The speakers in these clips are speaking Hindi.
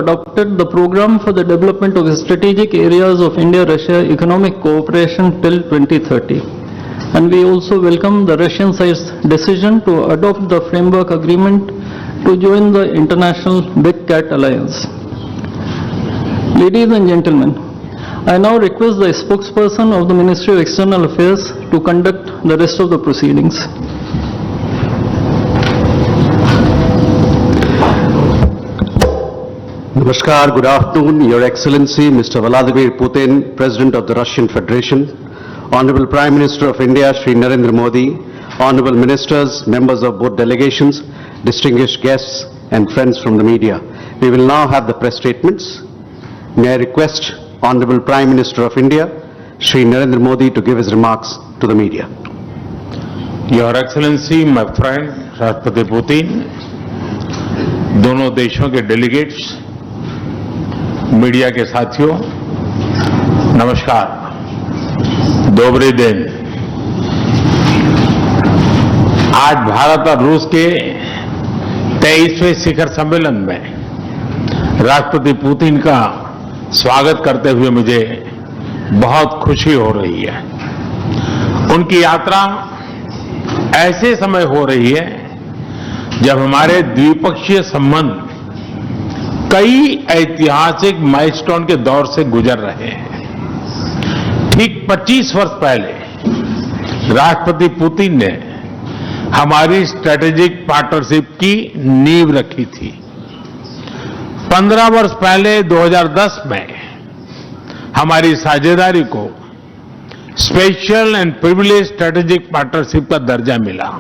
adopted the program for the development of strategic areas of India-Russia economic cooperation till 2030. And we also welcome the Russian side's decision to adopt the framework agreement to join the international Big Cat Alliance. Ladies and gentlemen, I now request the spokesperson of the Ministry of External Affairs to conduct the rest of the proceedings. Namaskar, good afternoon, Your Excellency, Mr. Vladimir Putin, President of the Russian Federation, Honorable Prime Minister of India, Shri Narendra Modi, Honorable Ministers, members of both delegations, distinguished guests and friends from the media. We will now have the press statements. May I request Honorable Prime Minister of India, Shri Narendra Modi, to give his remarks to the media. Your Excellency, my friend, Rashtrapati Putin, दोनों देशों के डेलीगेट्स, मीडिया के साथियों, नमस्कार, दोबरे दिन। आज भारत और रूस के 23वें शिखर सम्मेलन में राष्ट्रपति पुतिन का स्वागत करते हुए मुझे बहुत खुशी हो रही है। उनकी यात्रा ऐसे समय हो रही है जब हमारे द्विपक्षीय संबंध कई ऐतिहासिक माइलस्टोन के दौर से गुजर रहे हैं। ठीक 25 वर्ष पहले राष्ट्रपति पुतिन ने हमारी स्ट्रेटेजिक पार्टनरशिप की नींव रखी थी। 15 वर्ष पहले 2010 में हमारी साझेदारी को special and privilege strategic partnership का दर्जा मिला।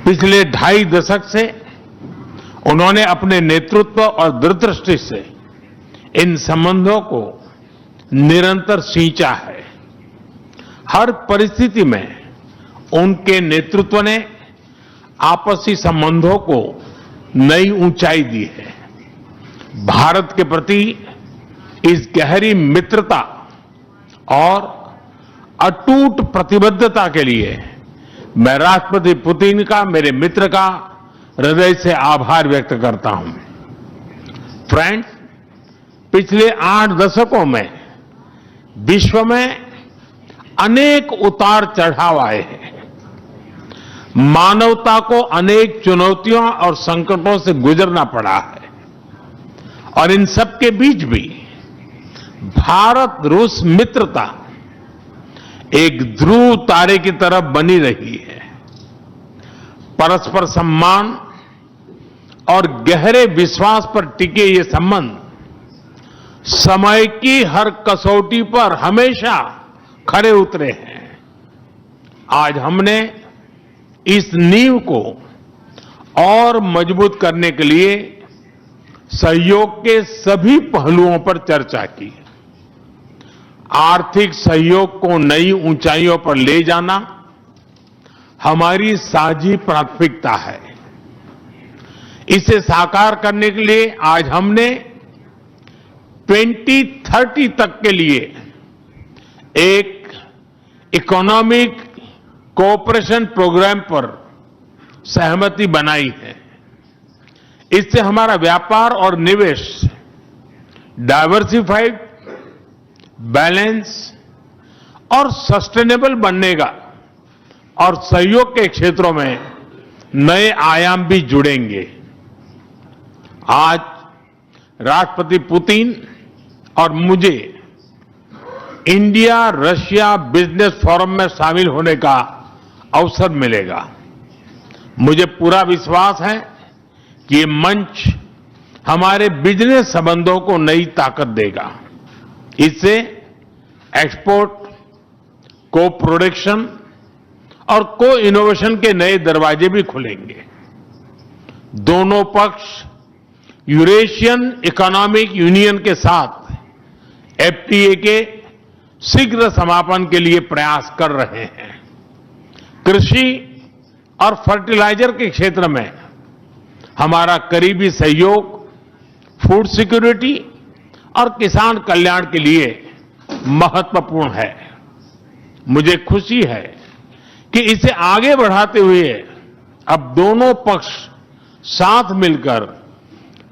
पिछले 2.5 दशक से उन्होंने अपने नेतृत्व और दूरदृष्टि से इन संबंधों को निरंतर सींचा है। हर परिस्थिति में उनके नेतृत्व ने आपसी संबंधों को नई ऊंचाई दी है। भारत के प्रति इस गहरी मित्रता और अटूट प्रतिबद्धता के लिए मैं राष्ट्रपति पुतिन का, मेरे मित्र का हृदय से आभार व्यक्त करता हूं। फ्रेंड्स, पिछले 8 दशकों में विश्व में अनेक उतार चढ़ाव आए हैं। मानवता को अनेक चुनौतियों और संकटों से गुजरना पड़ा है और इन सब के बीच भी भारत रूस मित्रता एक ध्रुव तारे की तरफ बनी रही है। परस्पर सम्मान और गहरे विश्वास पर टिके ये संबंध समय की हर कसौटी पर हमेशा खरे उतरे हैं। आज हमने इस नींव को और मजबूत करने के लिए सहयोग के सभी पहलुओं पर चर्चा की। आर्थिक सहयोग को नई ऊंचाइयों पर ले जाना हमारी साझी प्राथमिकता है। इसे साकार करने के लिए आज हमने 2030 तक के लिए एक इकोनॉमिक कोऑपरेशन प्रोग्राम पर सहमति बनाई है। इससे हमारा व्यापार और निवेश डाइवर्सिफाइड, बैलेंस और सस्टेनेबल बनेगा और सहयोग के क्षेत्रों में नए आयाम भी जुड़ेंगे। आज राष्ट्रपति पुतिन और मुझे इंडिया रशिया बिजनेस फोरम में शामिल होने का अवसर मिलेगा। मुझे पूरा विश्वास है कि ये मंच हमारे बिजनेस संबंधों को नई ताकत देगा। इससे एक्सपोर्ट, को प्रोडक्शन और को इनोवेशन के नए दरवाजे भी खुलेंगे। दोनों पक्ष यूरेशियन इकोनॉमिक यूनियन के साथ एफटीए के शीघ्र समापन के लिए प्रयास कर रहे हैं। कृषि और फर्टिलाइजर के क्षेत्र में हमारा करीबी सहयोग फूड सिक्योरिटी और किसान कल्याण के लिए महत्वपूर्ण है। मुझे खुशी है कि इसे आगे बढ़ाते हुए अब दोनों पक्ष साथ मिलकर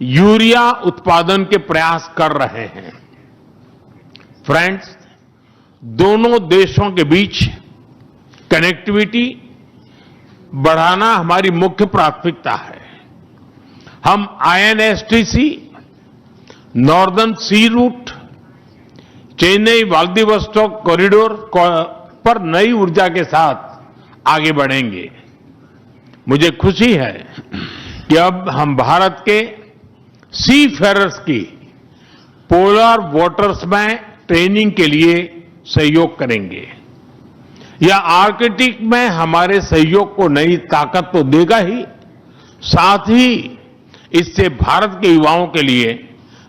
यूरिया उत्पादन के प्रयास कर रहे हैं। फ्रेंड्स, दोनों देशों के बीच कनेक्टिविटी बढ़ाना हमारी मुख्य प्राथमिकता है। हम INSTC, नॉर्दर्न सी रूट, चेन्नई व्लादिवोस्टोक कॉरिडोर पर नई ऊर्जा के साथ आगे बढ़ेंगे। मुझे खुशी है कि अब हम भारत के सी फेरर्स की पोलर वाटर्स में ट्रेनिंग के लिए सहयोग करेंगे। यह आर्कटिक में हमारे सहयोग को नई ताकत तो देगा ही, साथ ही इससे भारत के युवाओं के लिए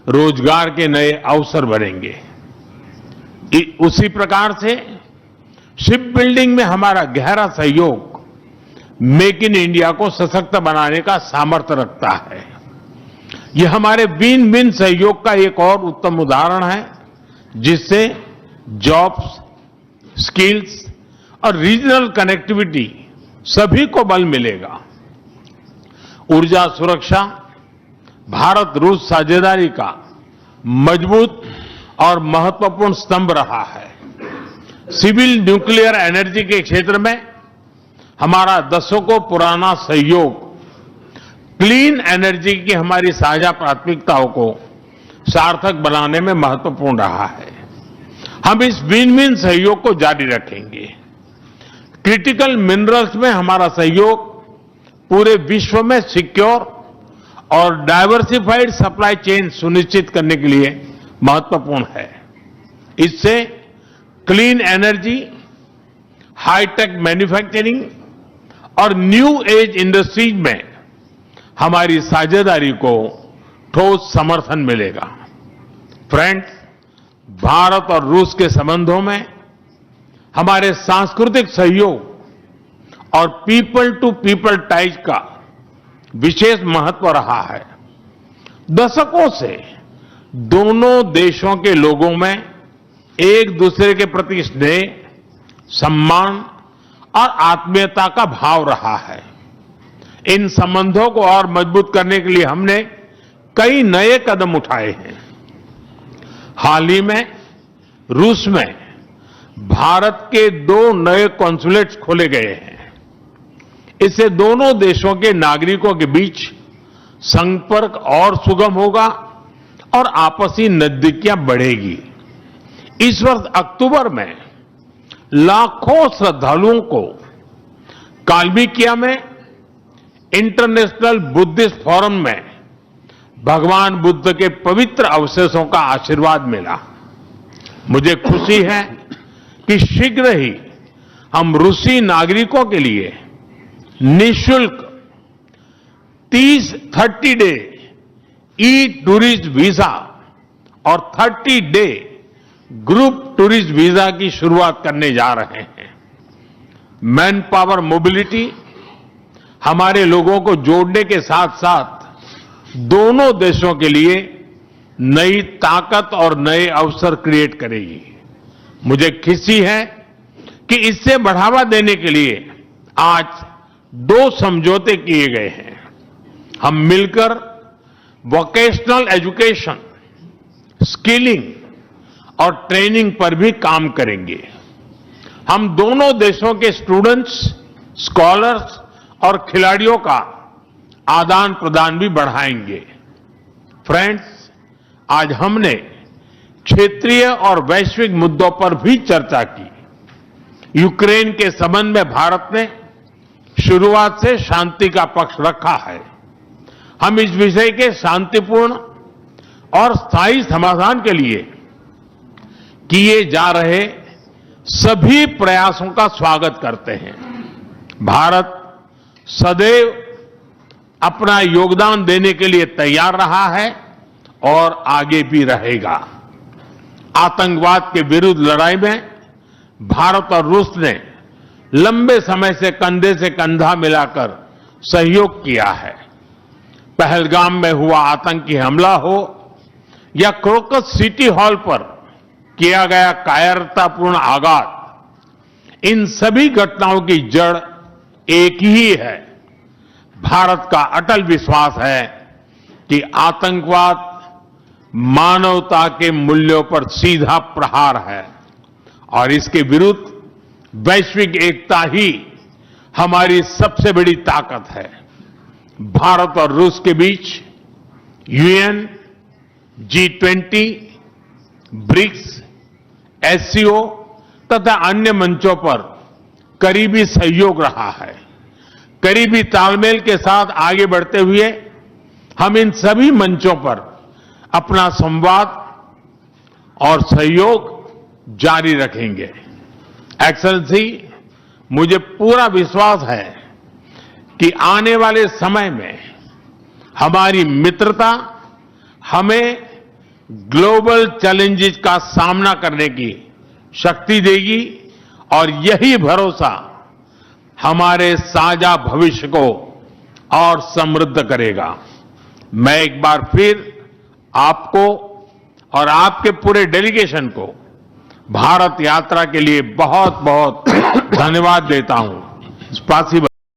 रोजगार के नए अवसर बनेंगे। उसी प्रकार से शिप बिल्डिंग में हमारा गहरा सहयोग मेक इन इंडिया को सशक्त बनाने का सामर्थ्य रखता है। यह हमारे विन विन सहयोग का एक और उत्तम उदाहरण है, जिससे जॉब्स, स्किल्स और रीजनल कनेक्टिविटी सभी को बल मिलेगा। ऊर्जा सुरक्षा भारत रूस साझेदारी का मजबूत और महत्वपूर्ण स्तंभ रहा है। सिविल न्यूक्लियर एनर्जी के क्षेत्र में हमारा दशकों पुराना सहयोग क्लीन एनर्जी की हमारी साझा प्राथमिकताओं को सार्थक बनाने में महत्वपूर्ण रहा है। हम इस विन विन सहयोग को जारी रखेंगे। क्रिटिकल मिनरल्स में हमारा सहयोग पूरे विश्व में सिक्योर और डाइवर्सिफाइड सप्लाई चेन सुनिश्चित करने के लिए महत्वपूर्ण है। इससे क्लीन एनर्जी, हाईटेक मैन्युफैक्चरिंग और न्यू एज इंडस्ट्रीज में हमारी साझेदारी को ठोस समर्थन मिलेगा। फ्रेंड्स, भारत और रूस के संबंधों में हमारे सांस्कृतिक सहयोग और पीपल टू पीपल टाइज का विशेष महत्व रहा है। दशकों से दोनों देशों के लोगों में एक दूसरे के प्रति स्नेह, सम्मान और आत्मीयता का भाव रहा है। इन संबंधों को और मजबूत करने के लिए हमने कई नए कदम उठाए हैं। हाल ही में रूस में भारत के 2 नए कॉन्सुलेट्स खोले गए हैं। इससे दोनों देशों के नागरिकों के बीच संपर्क और सुगम होगा और आपसी नजदीकियां बढ़ेगी। इस वर्ष अक्टूबर में लाखों श्रद्धालुओं को काल्मिकिया में इंटरनेशनल बुद्धिस्ट फोरम में भगवान बुद्ध के पवित्र अवशेषों का आशीर्वाद मिला। मुझे खुशी है कि शीघ्र ही हम रूसी नागरिकों के लिए निःशुल्क 30 डे ई टूरिस्ट वीजा और 30 डे ग्रुप टूरिस्ट वीजा की शुरुआत करने जा रहे हैं। मैन पावर मोबिलिटी हमारे लोगों को जोड़ने के साथ साथ दोनों देशों के लिए नई ताकत और नए अवसर क्रिएट करेगी। मुझे खुशी है कि इससे बढ़ावा देने के लिए आज 2 समझौते किए गए हैं। हम मिलकर वोकेशनल एजुकेशन, स्किलिंग और ट्रेनिंग पर भी काम करेंगे। हम दोनों देशों के स्टूडेंट्स, स्कॉलर्स और खिलाड़ियों का आदान प्रदान भी बढ़ाएंगे। फ्रेंड्स, आज हमने क्षेत्रीय और वैश्विक मुद्दों पर भी चर्चा की। यूक्रेन के संबंध में भारत ने शुरुआत से शांति का पक्ष रखा है। हम इस विषय के शांतिपूर्ण और स्थायी समाधान के लिए किए जा रहे सभी प्रयासों का स्वागत करते हैं। भारत सदैव अपना योगदान देने के लिए तैयार रहा है और आगे भी रहेगा। आतंकवाद के विरुद्ध लड़ाई में भारत और रूस ने लंबे समय से कंधा मिलाकर सहयोग किया है। पहलगाम में हुआ आतंकी हमला हो या क्रोकस सिटी हॉल पर किया गया कायरतापूर्ण आघात, इन सभी घटनाओं की जड़ एक ही है। भारत का अटल विश्वास है कि आतंकवाद मानवता के मूल्यों पर सीधा प्रहार है और इसके विरुद्ध वैश्विक एकता ही हमारी सबसे बड़ी ताकत है। भारत और रूस के बीच यूएन, G20, ब्रिक्स, एससीओ तथा अन्य मंचों पर करीबी सहयोग रहा है। करीबी तालमेल के साथ आगे बढ़ते हुए हम इन सभी मंचों पर अपना संवाद और सहयोग जारी रखेंगे। एक्सेलेंसी, मुझे पूरा विश्वास है कि आने वाले समय में हमारी मित्रता हमें ग्लोबल चैलेंजेस का सामना करने की शक्ति देगी और यही भरोसा हमारे साझा भविष्य को और समृद्ध करेगा। मैं एक बार फिर आपको और आपके पूरे डेलीगेशन को भारत यात्रा के लिए बहुत बहुत धन्यवाद देता हूं। स्पासिबा।